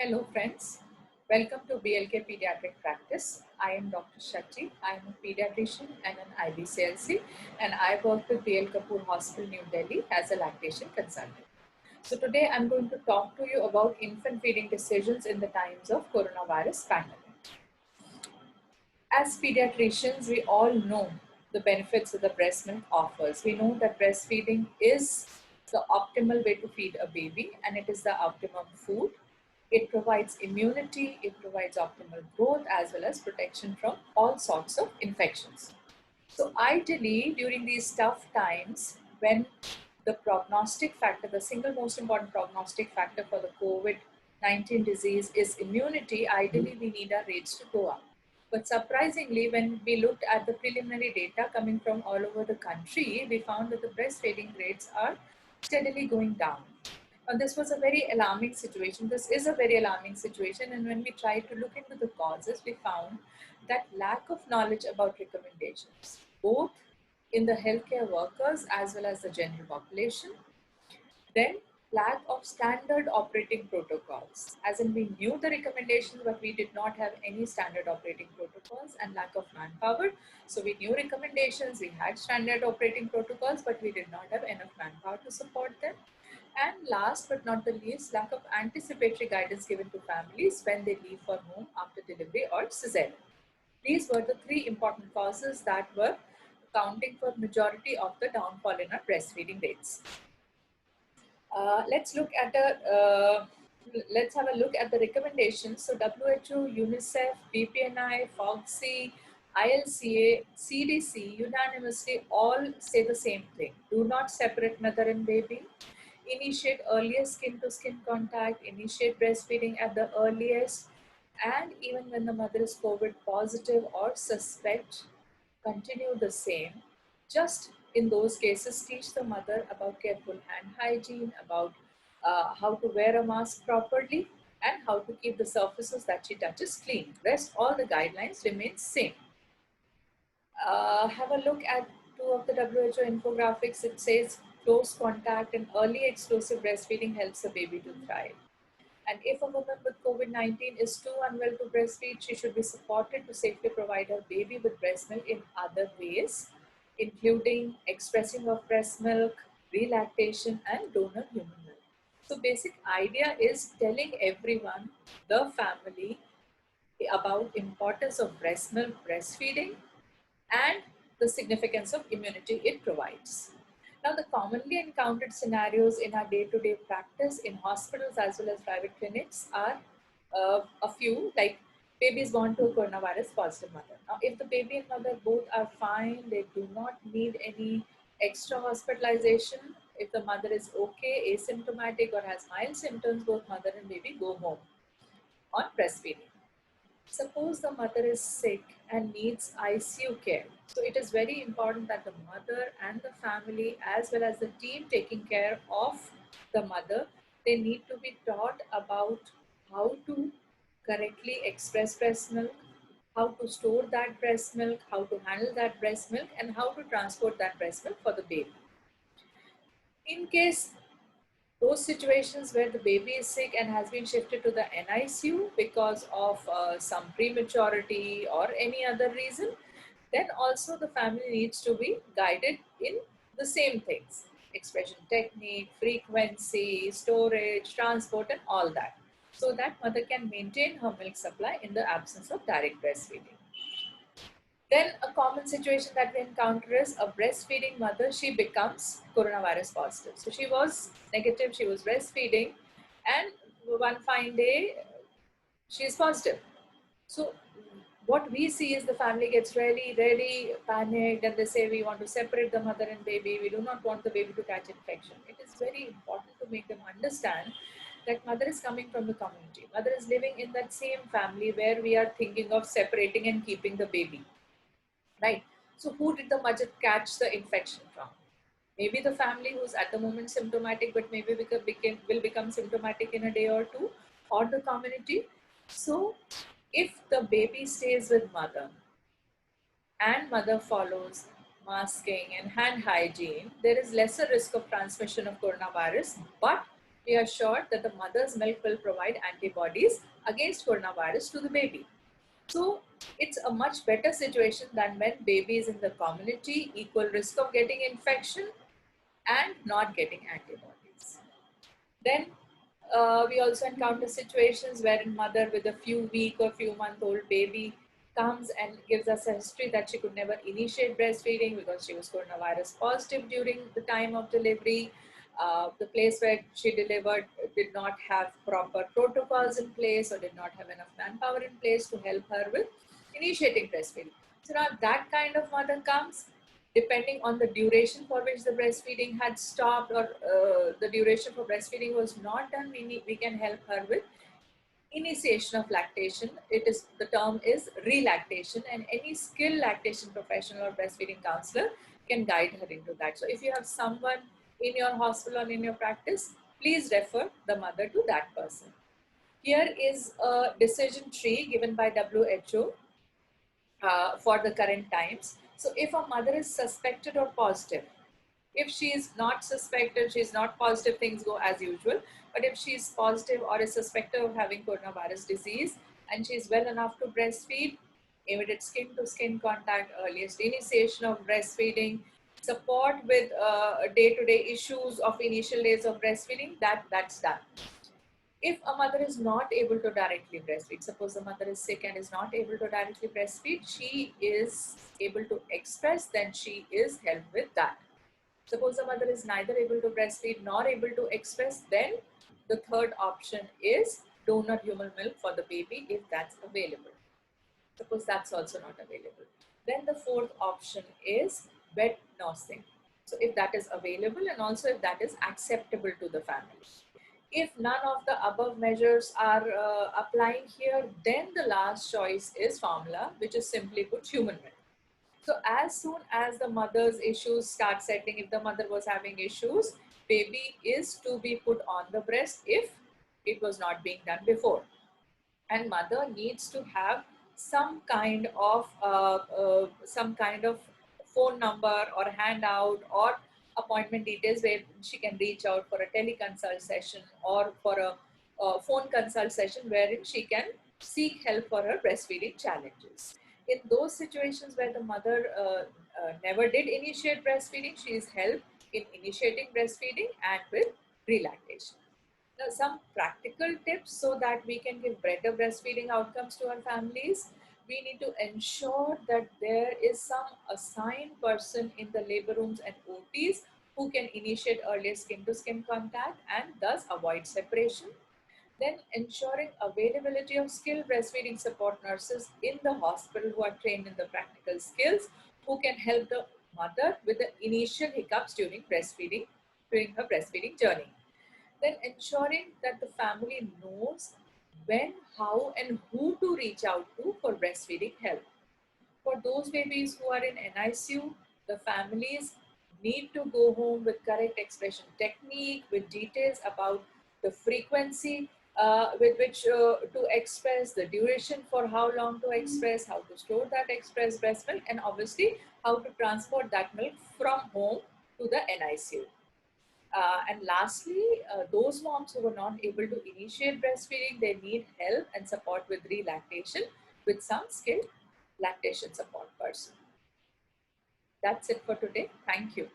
Hello friends, welcome to BLK Pediatric Practice. I am Dr. Shetty. I am a pediatrician and an IBCLC and I work with BL Kapoor Hospital, New Delhi as a lactation consultant. So today I'm going to talk to you about infant feeding decisions in the times of coronavirus pandemic. As pediatricians, we all know the benefits that the breast milk offers. We know that breastfeeding is the optimal way to feed a baby and it is the optimum food. It provides immunity, it provides optimal growth as well as protection from all sorts of infections. So ideally, during these tough times, when the prognostic factor, the single most important prognostic factor for the COVID-19 disease is immunity, ideally we need our rates to go up. But surprisingly, when we looked at the preliminary data coming from all over the country, we found that the breastfeeding rates are steadily going down. And this was a very alarming situation. This is a very alarming situation. And when we tried to look into the causes, we found that lack of knowledge about recommendations, both in the healthcare workers as well as the general population. Then lack of standard operating protocols, as in we knew the recommendations, but we did not have any standard operating protocols, and lack of manpower. So we knew recommendations, we had standard operating protocols, but we did not have enough manpower to support them. And last but not the least, lack of anticipatory guidance given to families when they leave for home after delivery or cesarean. These were the three important causes that were accounting for majority of the downfall in our breastfeeding rates. Let's look at let's have a look at the recommendations. So WHO, UNICEF, BPNI, FOGC, ILCA, CDC unanimously all say the same thing. Do not separate mother and baby. Initiate earliest skin to skin contact. Initiate breastfeeding at the earliest. And even when the mother is COVID positive or suspect, continue the same. Just in those cases, teach the mother about careful hand hygiene, about how to wear a mask properly, and how to keep the surfaces that she touches clean. Rest all the guidelines remain same. Have a look at two of the WHO infographics. It says close contact and early explosive breastfeeding helps the baby to thrive. And if a woman with COVID-19 is too unwell to breastfeed, she should be supported to safely provide her baby with breast milk in other ways, including expressing of breast milk, relactation, and donor human milk. So basic idea is telling everyone, the family, about importance of breast milk breastfeeding and the significance of immunity it provides. Now, the commonly encountered scenarios in our day-to-day practice in hospitals as well as private clinics are a few, like babies born to a coronavirus positive mother. Now, if the baby and mother both are fine, they do not need any extra hospitalization. If the mother is okay, asymptomatic or has mild symptoms, both mother and baby go home on breastfeeding. Suppose the mother is sick and needs ICU care. So it is very important that the mother and the family as well as the team taking care of the mother, they need to be taught about how to correctly express breast milk, how to store that breast milk, how to handle that breast milk, and how to transport that breast milk for the baby. In case those situations where the baby is sick and has been shifted to the NICU because of some prematurity or any other reason, then also the family needs to be guided in the same things: expression technique, frequency, storage, transport, and all that, so that mother can maintain her milk supply in the absence of direct breastfeeding. Then a common situation that we encounter is a breastfeeding mother, she becomes coronavirus positive. So she was negative, she was breastfeeding, and one fine day she is positive. So what we see is the family gets really panicked and they say we want to separate the mother and baby. We do not want the baby to catch infection. It is very important to make them understand that mother is coming from the community. Mother is living in that same family where we are thinking of separating and keeping the baby. Right. So who did the mother catch the infection from? Maybe the family who's at the moment symptomatic, but maybe will become symptomatic in a day or two, or the community. So if the baby stays with mother and mother follows masking and hand hygiene, there is lesser risk of transmission of coronavirus, but we are sure that the mother's milk will provide antibodies against coronavirus to the baby. So it's a much better situation than when baby is in the community, equal risk of getting infection and not getting antibodies. Then we also encounter situations wherein mother with a few week or few month old baby comes and gives us a history that she could never initiate breastfeeding because she was coronavirus positive during the time of delivery. The place where she delivered did not have proper protocols in place or did not have enough manpower in place to help her with initiating breastfeeding. So now that kind of mother comes, depending on the duration for which the breastfeeding had stopped or the duration for breastfeeding was not done, we can help her with initiation of lactation. It is, the term is relactation, and any skilled lactation professional or breastfeeding counselor can guide her into that. So if you have someone in your hospital or in your practice, please refer the mother to that person. Here is a decision tree given by WHO for the current times. So if a mother is suspected or positive, if she is not suspected, she is not positive, things go as usual. But if she is positive or is suspected of having coronavirus disease and she is well enough to breastfeed, immediate skin to skin contact, earliest initiation of breastfeeding, support with day-to-day issues of initial days of breastfeeding, that's done. If a mother is not able to directly breastfeed, suppose the mother is sick and is not able to directly breastfeed, she is able to express, then she is helped with that. Suppose the mother is neither able to breastfeed nor able to express, then the third option is donor human milk for the baby if that's available. Suppose that's also not available. Then the fourth option is wet nursing. So if that is available and also if that is acceptable to the family. If none of the above measures are applying here, then the last choice is formula, which is simply put human milk. So as soon as the mother's issues start setting, if the mother was having issues, baby is to be put on the breast if it was not being done before. And mother needs to have some kind of phone number or handout or appointment details where she can reach out for a teleconsult session or for a phone consult session wherein she can seek help for her breastfeeding challenges. In those situations where the mother never did initiate breastfeeding, she is helped in initiating breastfeeding and with relactation. Now, some practical tips so that we can give better breastfeeding outcomes to our families. We need to ensure that there is some assigned person in the labor rooms and OTs who can initiate earlier skin to skin contact and thus avoid separation. Then ensuring availability of skilled breastfeeding support nurses in the hospital who are trained in the practical skills, who can help the mother with the initial hiccups during breastfeeding, during her breastfeeding journey. Then ensuring that the family knows when, how, and who to reach out to for breastfeeding help. For those babies who are in NICU, the families need to go home with correct expression technique, with details about the frequency with which to express, the duration for how long to express, how to store that expressed breast milk, and obviously how to transport that milk from home to the NICU. And lastly, those moms who were not able to initiate breastfeeding, they need help and support with relactation with some skilled lactation support person. That's it for today. Thank you.